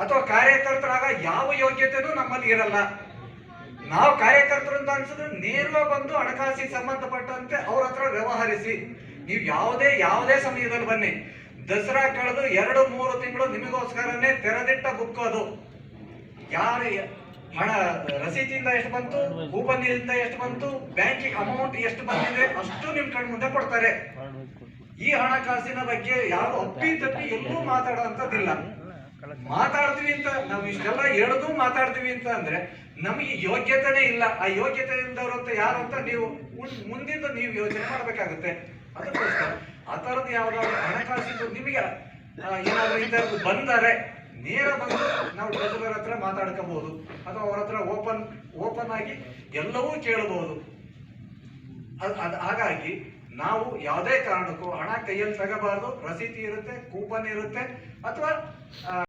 ಅಥವಾ ಕಾರ್ಯಕರ್ತರಾಗ ಯಾವ ಯೋಗ್ಯತೆನೂ ನಮ್ಮಲ್ಲಿ ಇರಲ್ಲ. ನಾವು ಕಾರ್ಯಕರ್ತರು ಅಂತ ಅನ್ಸಿದ್ರೆ ನೇರವಾಗಿ ಬಂದು ಹಣಕಾಸಿಗೆ ಸಂಬಂಧಪಟ್ಟಂತೆ ಅವ್ರ ಹತ್ರ ವ್ಯವಹರಿಸಿ. ನೀವು ಯಾವುದೇ ಸಮಯದಲ್ಲಿ ಬನ್ನಿ. ದಸರಾ ಕಳೆದು 2-3 ತಿಂಗಳು ನಿಮಗೋಸ್ಕರನೇ ತೆರೆದಿಟ್ಟ ಬುಕ್ ಅದು. ಯಾರು ಹಣ ರಸೀತಿಯಿಂದ ಎಷ್ಟು ಬಂತು, ಕೂಪನ್ ಇಂದ ಎಷ್ಟು ಬಂತು, ಬ್ಯಾಂಕಿಗೆ ಅಮೌಂಟ್ ಎಷ್ಟು ಬಂದಿದೆ ಅಷ್ಟು ನಿಮ್ ಕಣ್ ಮುಂದೆ ಕೊಡ್ತಾರೆ. ಈ ಹಣಕಾಸಿನ ಬಗ್ಗೆ ಯಾರು ಅಪ್ಪಿ ತಪ್ಪಿ ಎಲ್ಲೂ ಮಾತಾಡುವಂತದ್ದಿಲ್ಲ. ಮಾತಾಡ್ತೀವಿ ಅಂತ ನಾವು ಇಷ್ಟೆಲ್ಲ ಹೇಳುದು ಮಾತಾಡ್ತೀವಿ ಅಂತ ಅಂದ್ರೆ ನಮಗೆ ಯೋಗ್ಯತೆನೇ ಇಲ್ಲ. ಆ ಯೋಗ್ಯತೆ ಇಲ್ದವ್ರು ಅಂತ ಯಾರು ಅಂತ ನೀವು ಮುಂದಿಂದ ನೀವು ಯೋಚನೆ ಮಾಡ್ಬೇಕಾಗುತ್ತೆ. ಅದಕ್ಕೋಸ್ಕರ ಆ ತರದ ಯಾವ್ದಾದ್ರು ಹಣಕಾಸಿನ ನಿಮಗೆ ಏನಾದ್ರು ಈ ತರದ್ದು ಬಂದರೆ ನೇರ ಬಂದು ನಾವು ಟ್ರೆಜರರ್ ಹತ್ರ ಮಾತಾಡ್ಕೋಬಹುದು, ಅಥವಾ ಅವ್ರ ಹತ್ರ ಓಪನ್ ಆಗಿ ಎಲ್ಲವೂ ಕೇಳಬಹುದು. ಹಾಗಾಗಿ ನಾವು ಯಾವುದೇ ಕಾರಣಕ್ಕೂ ಹಣ ಕೈಯಲ್ಲಿ ತಗೋಬಾರ್ದು. ರಸೀತಿ ಇರುತ್ತೆ, ಕೂಪನ್ ಇರುತ್ತೆ, ಅಥವಾ